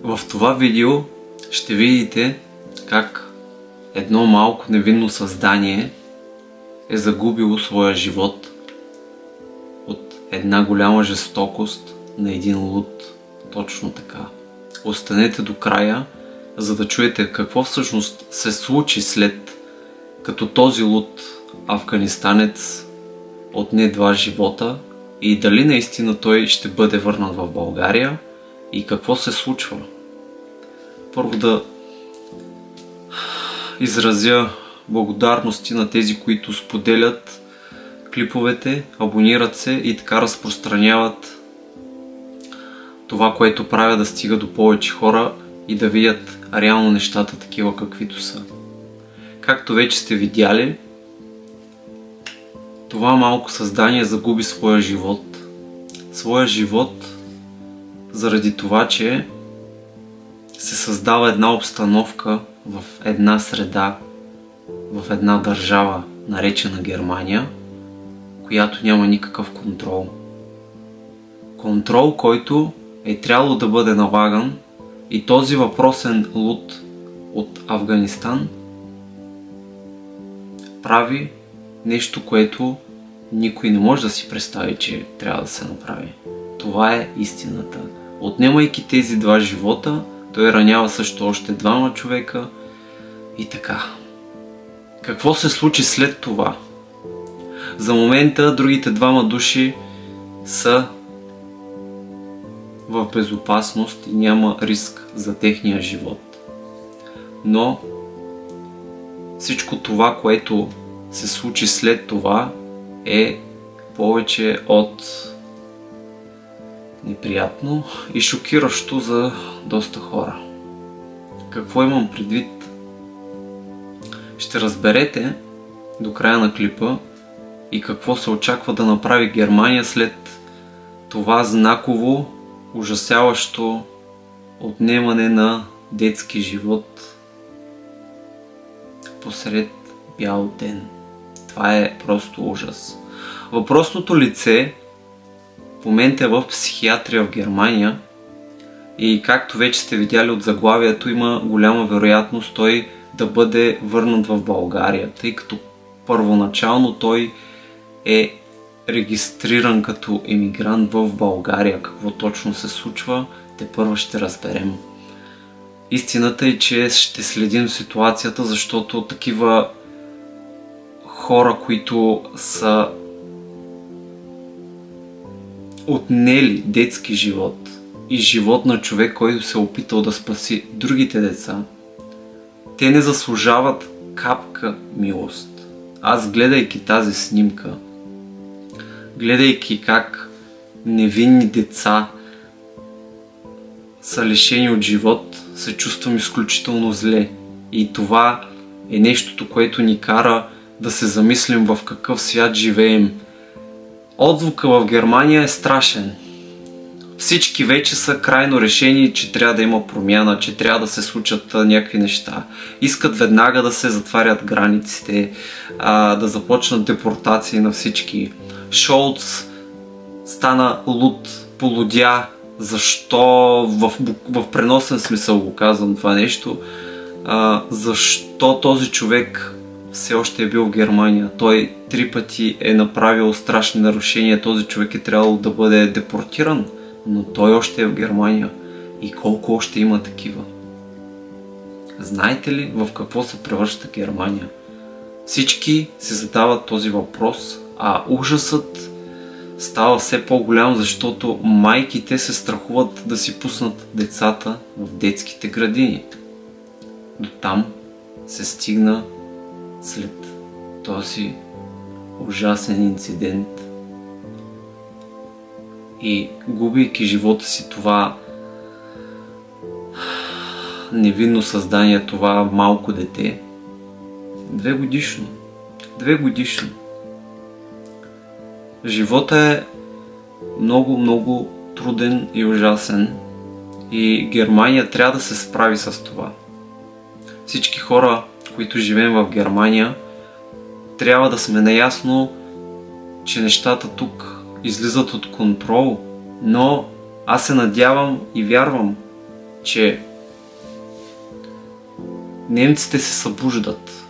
В това видео ще видите как едно малко невинно създание е загубило своя живот от една голяма жестокост на един луд. Точно така. Останете до края, за да чуете какво всъщност се случи след като този луд афганистанец отне 2 живота и дали наистина той ще бъде върнат в България и какво се случва. Първо да изразя благодарности на тези, които споделят клиповете, абонират се и така разпространяват това, което правя, да стига до повече хора и да видят реално нещата такива каквито са. Както вече сте видяли, това малко създание загуби своя живот. Своя живот заради това, че се създава една обстановка в една среда, в една държава, наречена Германия, която няма никакъв контрол. Контрол, който е трябвало да бъде налаган, и този въпросен луд от Афганистан прави нещо, което никой не може да си представи, че трябва да се направи. Това е истината. Отнемайки тези 2 живота, той ранява също още 2 човека и така. Какво се случи след това? За момента другите 2 души са в безопасност и няма риск за техния живот. Но всичко това, което се случи след това, е повече от неприятно и шокиращо за доста хора. Какво имам предвид? Ще разберете до края на клипа и какво се очаква да направи Германия след това знаково, ужасяващо отнемане на детски живот посред бял ден. Това е просто ужас. Въпросното лице в момента е в психиатрия в Германия и както вече сте видяли от заглавието, има голяма вероятност той да бъде върнат в България, тъй като първоначално той е регистриран като емигрант в България. Какво точно се случва, тепърва ще разберем. Истината е, че ще следим ситуацията, защото такива хора, които са отнели детски живот и живот на човек, който се е опитал да спаси другите деца, те не заслужават капка милост. Аз, гледайки тази снимка, гледайки как невинни деца са лишени от живот, се чувствам изключително зле. И това е нещото, което ни кара да се замислим в какъв свят живеем. Отзвука в Германия е страшен. Всички вече са крайно решени, че трябва да има промяна, че трябва да се случат някакви неща. Искат веднага да се затварят границите, да започнат депортации на всички. Шолц стана луд, полудя. Защо? В преносен смисъл го казвам това нещо. Защо този човек все още е бил в Германия? Той 3 пъти е направил страшни нарушения. Този човек е трябвало да бъде депортиран, но той още е в Германия. И колко още има такива? Знаете ли в какво се превръща Германия? Всички се задават този въпрос, а ужасът става все по-голям, защото майките се страхуват да си пуснат децата в детските градини. До там се стигна след този ужасен инцидент. И губейки живота си, това невинно създание, това малко дете, 2 годишно. Живота е много, много труден и ужасен и Германия трябва да се справи с това. Всички хора, които живеем в Германия, трябва да сме наясно, че нещата тук излизат от контрол, но аз се надявам и вярвам, че немците се събуждат.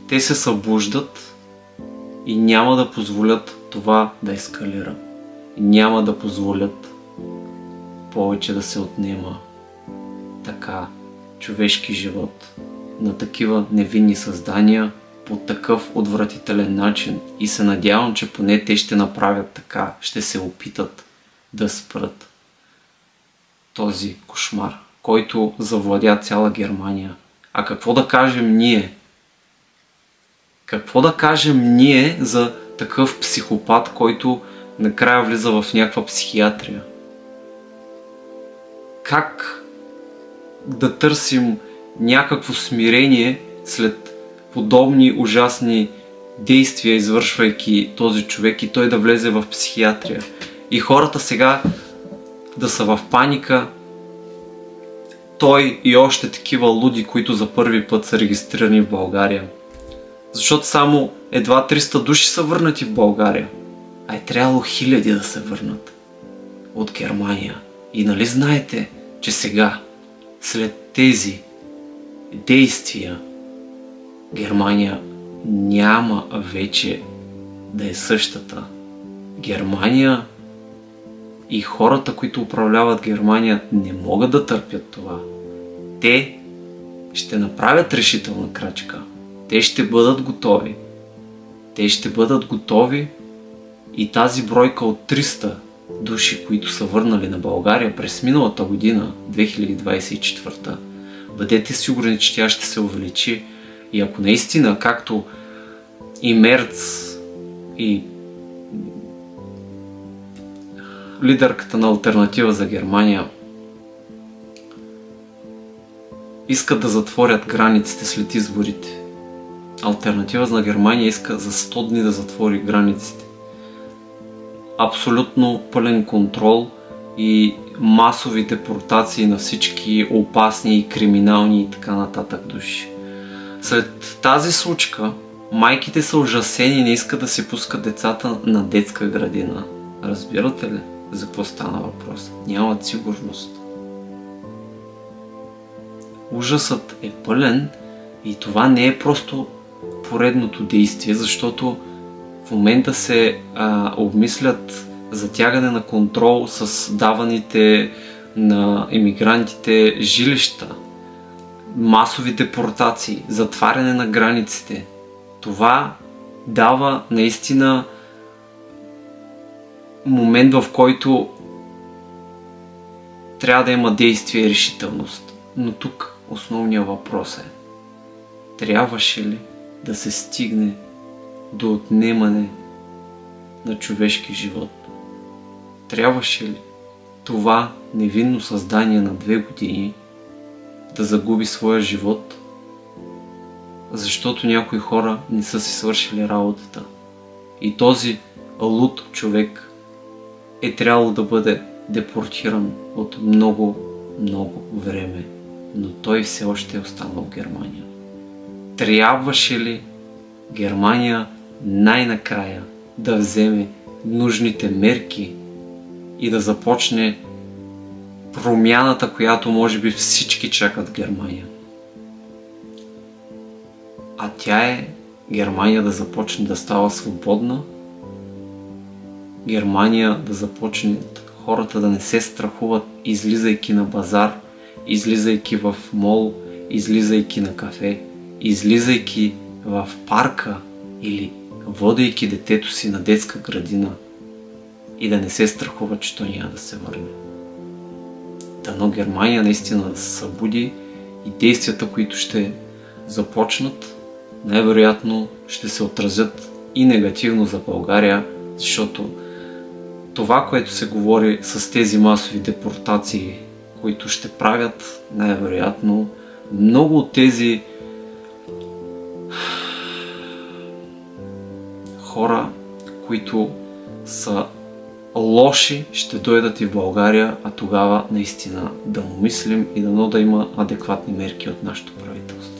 Те се събуждат и няма да позволят това да ескалира. Няма да позволят повече да се отнема така човешки живот на такива невинни създания по такъв отвратителен начин. И се надявам, че поне те ще направят така, ще се опитат да спрат този кошмар, който завладя цяла Германия. А какво да кажем ние? Какво да кажем ние за такъв психопат, който накрая влиза в някаква психиатрия? Как да търсим някакво смирение след подобни ужасни действия, извършвайки този човек, и той да влезе в психиатрия? И хората сега да са в паника, той и още такива луди, които за първи път са регистрирани в България. Защото само едва 300 души са върнати в България, а е трябвало хиляди да се върнат от Германия. И нали знаете, че сега, след тези действия, Германия няма вече да е същата. Германия и хората, които управляват Германия, не могат да търпят това. Те ще направят решителна крачка. Те ще бъдат готови. Те ще бъдат готови и тази бройка от 300 души, които са върнали на България през миналата година, 2024, бъдете сигурни, че тя ще се увеличи. И ако наистина, както и Мерц, и лидерката на Алтернатива за Германия искат да затворят границите след изборите. Алтернатива за Германия иска за 100 дни да затвори границите. Абсолютно пълен контрол и масови депортации на всички опасни и криминални и така нататък души. След тази случка майките са ужасени и не искат да си пускат децата на детска градина. Разбирате ли за какво стана въпрос? Нямат сигурност. Ужасът е пълен и това не е просто поредното действие, защото в момента се обмислят затягане на контрол с даваните на имигрантите жилища, масови депортации, затваряне на границите. Това дава наистина момент, в който трябва да има действие и решителност. Но тук основният въпрос е: трябваше ли да се стигне до отнемане на човешки живот? Трябваше ли това невинно създание на 2 години да загуби своя живот, защото някои хора не са си свършили работата? И този луд човек е трябвало да бъде депортиран от много, много време, но той все още е останал в Германия. Трябваше ли Германия най-накрая да вземе нужните мерки и да започне промяната, която може би всички чакат в Германия? А тя е Германия да започне да става свободна, Германия да започне хората да не се страхуват, излизайки на базар, излизайки в мол, излизайки на кафе, излизайки в парка или водейки детето си на детска градина, и да не се страхува, че той няма да се върне. Дано Германия наистина да се събуди и действията, които ще започнат, най-вероятно ще се отразят и негативно за България, защото това, което се говори с тези масови депортации, които ще правят, най-вероятно много от тези хора, които са лоши, ще дойдат и в България, а тогава наистина да му мислим и дано да има адекватни мерки от нашето правителство.